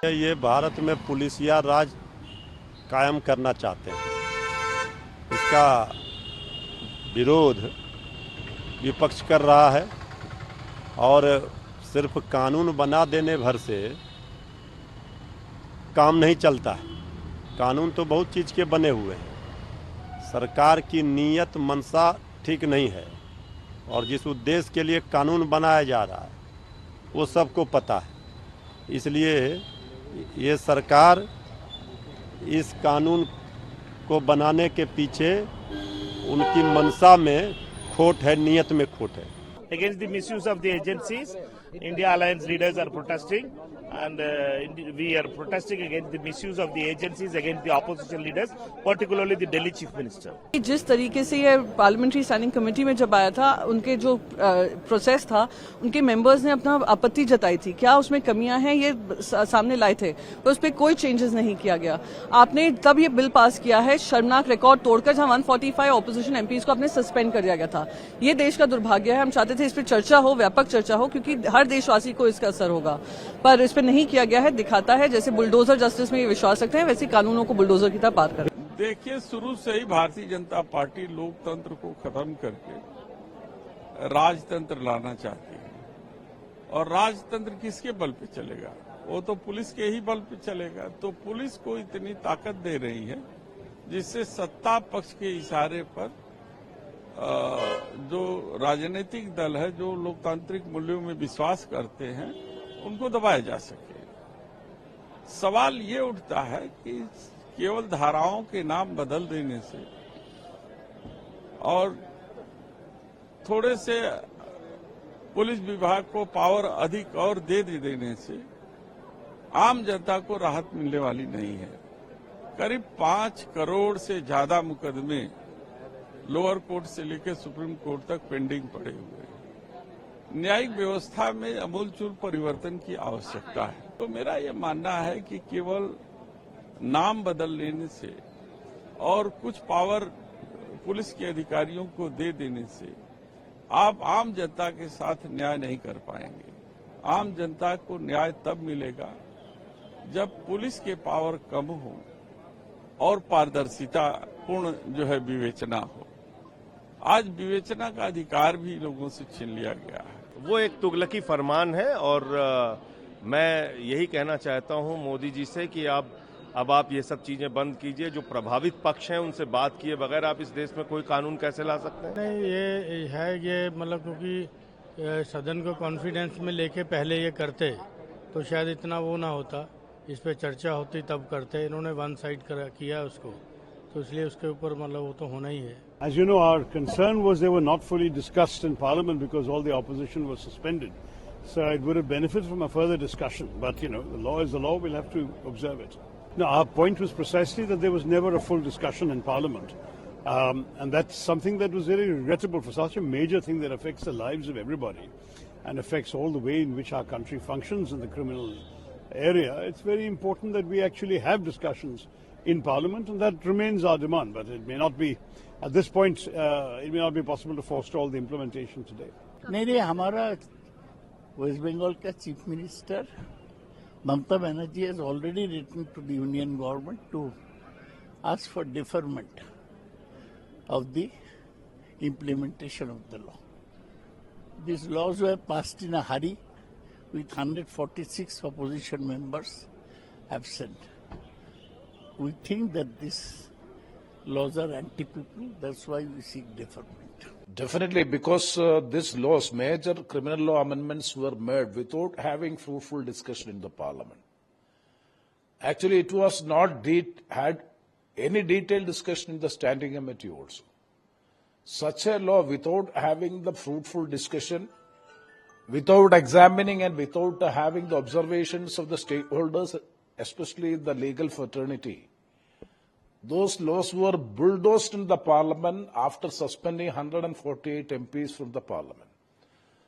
ये भारत में पुलिसिया राज कायम करना चाहते हैं। इसका विरोध विपक्ष कर रहा है और सिर्फ कानून बना देने भर से काम नहीं चलता है। कानून तो बहुत चीज़ के बने हुए हैं। सरकार की नीयत मंशा ठीक नहीं है और जिस उद्देश्य के लिए कानून बनाया जा रहा है वो सबको पता है। इसलिए ये सरकार इस कानून को बनाने के पीछे उनकी मंशा में खोट है, नीयत में खोट है। Against the misuse of the agencies, India Alliance leaders are protesting, and we are protesting against the misuse of the agencies against the opposition leaders, particularly the Delhi Chief Minister. जिस तरीके से ये पार्लियामेंट्री स्टैंडिंग कमेटी में जब आया था, उनके जो प्रोसेस था, उनके मेंबर्स ने अपना आपत्ति जताई थी। क्या उसमें कमियां हैं ये सामने लाए थे, तो उस पर कोई चेंजेस नहीं किया गया। आपने तब ये बिल पास किया है शर्मनाक रिकॉर्ड तोड़कर, जहां 145 ऑपोजिशन एमपीज को आपने सस्पेंड कर दिया गया था। ये देश का दुर्भाग्य है। हम चाहते थे इस पर चर्चा हो, व्यापक चर्चा हो, क्योंकि हर देशवासी को इसका असर होगा, पर इस पर नहीं किया गया है। दिखाता है जैसे बुलडोजर जस्टिस में ये विश्वास रखते हैं, वैसे कानूनों को बुलडोजर की तरह पार करें। देखिए, शुरू से ही भारतीय जनता पार्टी लोकतंत्र को खत्म करके राजतंत्र लाना चाहती है, और राजतंत्र किसके बल पे चलेगा? वो तो पुलिस के ही बल पे चलेगा। तो पुलिस को इतनी ताकत दे रही है जिससे सत्ता पक्ष के इशारे पर जो राजनीतिक दल है, जो लोकतांत्रिक मूल्यों में विश्वास करते हैं, उनको दबाया जा सके। सवाल ये उठता है कि केवल धाराओं के नाम बदल देने से और थोड़े से पुलिस विभाग को पावर अधिक और दे देने से आम जनता को राहत मिलने वाली नहीं है। करीब 5 करोड़ से ज्यादा मुकदमे लोअर कोर्ट से लेकर सुप्रीम कोर्ट तक पेंडिंग पड़े हुए हैं। न्यायिक व्यवस्था में आमूलचूल परिवर्तन की आवश्यकता है। तो मेरा ये मानना है कि केवल नाम बदल लेने से और कुछ पावर पुलिस के अधिकारियों को दे देने से आप आम जनता के साथ न्याय नहीं कर पाएंगे। आम जनता को न्याय तब मिलेगा जब पुलिस के पावर कम हो और पारदर्शिता पूर्ण जो है विवेचना हो। आज विवेचना का अधिकार भी लोगों से छीन लिया गया है। वो एक तुगलकी फरमान है, और मैं यही कहना चाहता हूं मोदी जी से कि अब आप ये सब चीजें बंद कीजिए। जो प्रभावित पक्ष हैं उनसे बात किए बगैर आप इस देश में कोई कानून कैसे ला सकते हैं? नहीं, ये है ये मतलब क्योंकि सदन को कॉन्फिडेंस में लेके पहले ये करते तो शायद इतना वो ना होता, इस पे चर्चा होती तब करते। इन्होंने वन साइड किया उसको, तो इसलिए उसके ऊपर मतलब वो तो होना ही है। As you know, our concern was they were not fully discussed in Parliament because all the opposition was suspended. So it would have benefited from a further discussion. But, you know, the law is the law. We'll have to observe it. Now, our point was precisely that there was never a full discussion in Parliament. And that's something that was very regrettable for such a major thing that affects the lives of everybody and affects all the way in which our country functions in the criminal area. It's very important that we actually have discussions in Parliament, and that remains our demand. But it may not be, at this point, it may not be possible to forestall the implementation today. नहीं, हमारा waste Bengal का chief minister Mamata Banerjee has already written to the union government to ask for deferment of the implementation of the law. These laws were passed in a hurry with 146 opposition members absent. We think that these laws are anti-people, that's why we seek deferment. Definitely, because these laws, major criminal law amendments were made without having fruitful discussion in the parliament. Actually, it was not had any detailed discussion in the standing committee also. Such a law without having the fruitful discussion, without examining and without having the observations of the stakeholders, especially the legal fraternity, those laws were bulldozed in the parliament after suspending 148 MPs from the parliament.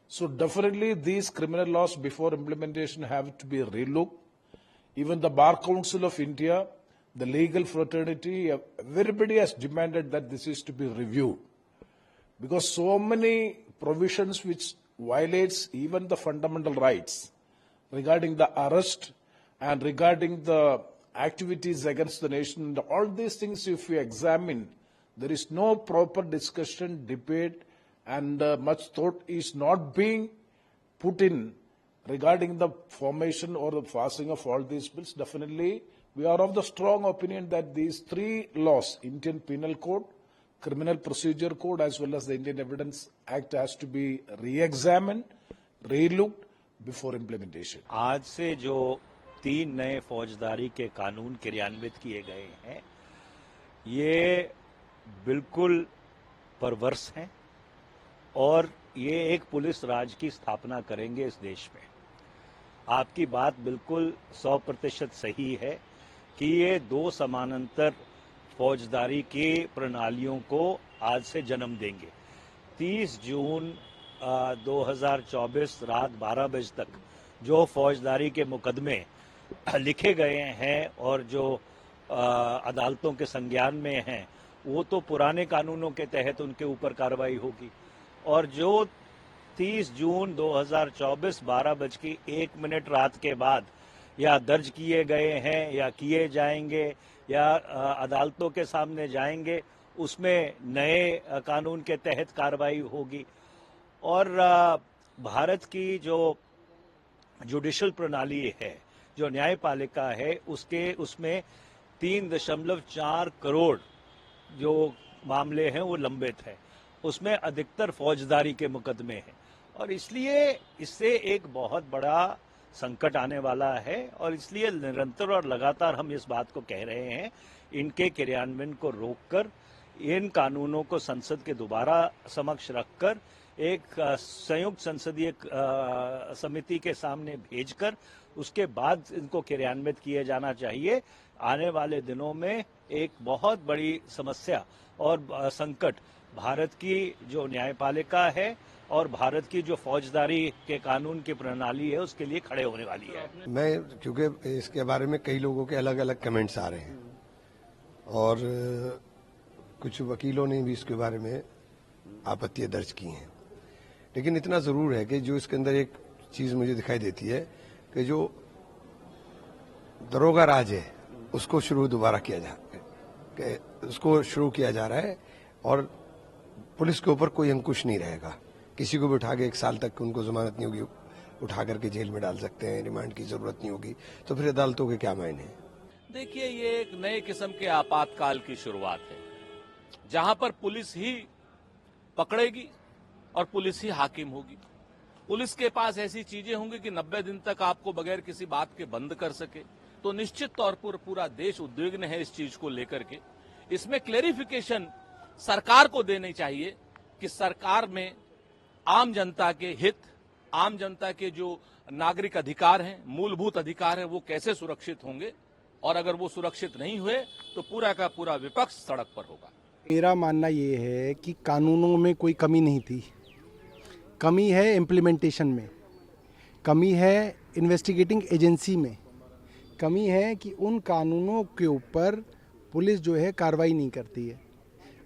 So definitely these criminal laws before implementation have to be relooked. Even the Bar Council of India, the legal fraternity, everybody has demanded that this is to be reviewed. Because so many provisions which violates even the fundamental rights regarding the arrest and regarding the activities against the nation, all these things, if we examine, there is no proper discussion, debate, and much thought is not being put in regarding the formation or the passing of all these bills. Definitely, we are of the strong opinion that these three laws, Indian Penal Code, Criminal Procedure Code, as well as the Indian Evidence Act, has to be re-examined, re-looked before implementation. आज से जो 3 नए फौजदारी के कानून क्रियान्वित किए गए हैं, ये बिल्कुल परवर्स हैं और ये एक पुलिस राज की स्थापना करेंगे इस देश में। आपकी बात बिल्कुल 100% सही है कि ये 2 समानांतर फौजदारी की प्रणालियों को आज से जन्म देंगे। 30 जून 2024 रात 12 बजे तक जो फौजदारी के मुकदमे लिखे गए हैं और जो अदालतों के संज्ञान में हैं, वो तो पुराने कानूनों के तहत उनके ऊपर कार्रवाई होगी। और जो 30 जून 2024 12:01 रात के बाद या दर्ज किए गए हैं या किए जाएंगे या अदालतों के सामने जाएंगे, उसमें नए कानून के तहत कार्रवाई होगी। और भारत की जो जुडिशल प्रणाली है, जो न्यायपालिका है, उसमें 3.4 करोड़ जो मामले हैं वो लंबित है। उसमें अधिकतर फौजदारी के मुकदमे हैं और इसलिए इससे एक बहुत बड़ा संकट आने वाला है और इसलिए निरंतर और लगातार हम इस बात को कह रहे हैं, इनके क्रियान्वयन को रोककर इन कानूनों को संसद के दोबारा समक्ष रखकर एक संयुक्त संसदीय समिति के सामने भेजकर उसके बाद इनको क्रियान्वित किए जाना चाहिए। आने वाले दिनों में एक बहुत बड़ी समस्या और संकट भारत की जो न्यायपालिका है और भारत की जो फौजदारी के कानून की प्रणाली है, उसके लिए खड़े होने वाली है। मैं क्योंकि इसके बारे में कई लोगों के अलग अलग कमेंट्स आ रहे हैं और कुछ वकीलों ने भी इसके बारे में आपत्तियां दर्ज की हैं, लेकिन इतना जरूर है कि जो इसके अंदर एक चीज मुझे दिखाई देती है कि जो दरोगा राज है उसको दोबारा शुरू किया जा रहा है और पुलिस के ऊपर कोई अंकुश नहीं रहेगा। किसी को भी उठा के 1 साल तक उनको जमानत नहीं होगी, उठा करके जेल में डाल सकते हैं, रिमांड की जरूरत नहीं होगी, तो फिर अदालतों के क्या मायने हैं? देखिए, ये एक नए किस्म के आपातकाल की शुरुआत है, जहां पर पुलिस ही पकड़ेगी और पुलिस ही हाकिम होगी। पुलिस के पास ऐसी चीजें होंगी कि 90 दिन तक आपको बगैर किसी बात के बंद कर सके। तो निश्चित तौर पर पूरा देश उद्विग्न है इस चीज को लेकर के। इसमें क्लेरिफिकेशन सरकार को देनी चाहिए कि सरकार में आम जनता के हित, आम जनता के जो नागरिक अधिकार हैं, मूलभूत अधिकार हैं, वो कैसे सुरक्षित होंगे, और अगर वो सुरक्षित नहीं हुए तो पूरा का पूरा विपक्ष सड़क पर होगा। मेरा मानना ये है कि कानूनों में कोई कमी नहीं थी, कमी है इम्प्लीमेंटेशन में, कमी है इन्वेस्टिगेटिंग एजेंसी में, कमी है कि उन कानूनों के ऊपर पुलिस जो है कार्रवाई नहीं करती है।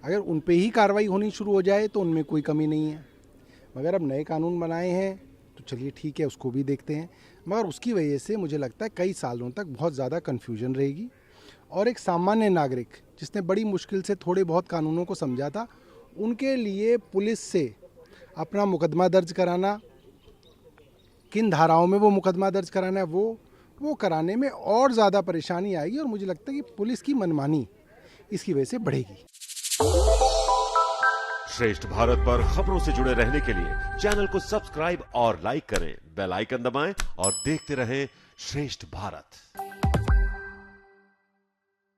अगर उन पे ही कार्रवाई होनी शुरू हो जाए तो उनमें कोई कमी नहीं है। मगर अब नए कानून बनाए हैं तो चलिए ठीक है, उसको भी देखते हैं, मगर उसकी वजह से मुझे लगता है कई सालों तक बहुत ज़्यादा कन्फ्यूजन रहेगी और एक सामान्य नागरिक जिसने बड़ी मुश्किल से थोड़े बहुत कानूनों को समझा था, उनके लिए पुलिस से अपना मुकदमा दर्ज कराना, किन धाराओं में वो मुकदमा दर्ज कराना है, वो कराने में और ज़्यादा परेशानी आएगी और मुझे लगता है कि पुलिस की मनमानी इसकी वजह से बढ़ेगी। श्रेष्ठ भारत पर खबरों से जुड़े रहने के लिए चैनल को सब्सक्राइब और लाइक करें, बेल आइकन दबाएं और देखते रहें श्रेष्ठ भारत।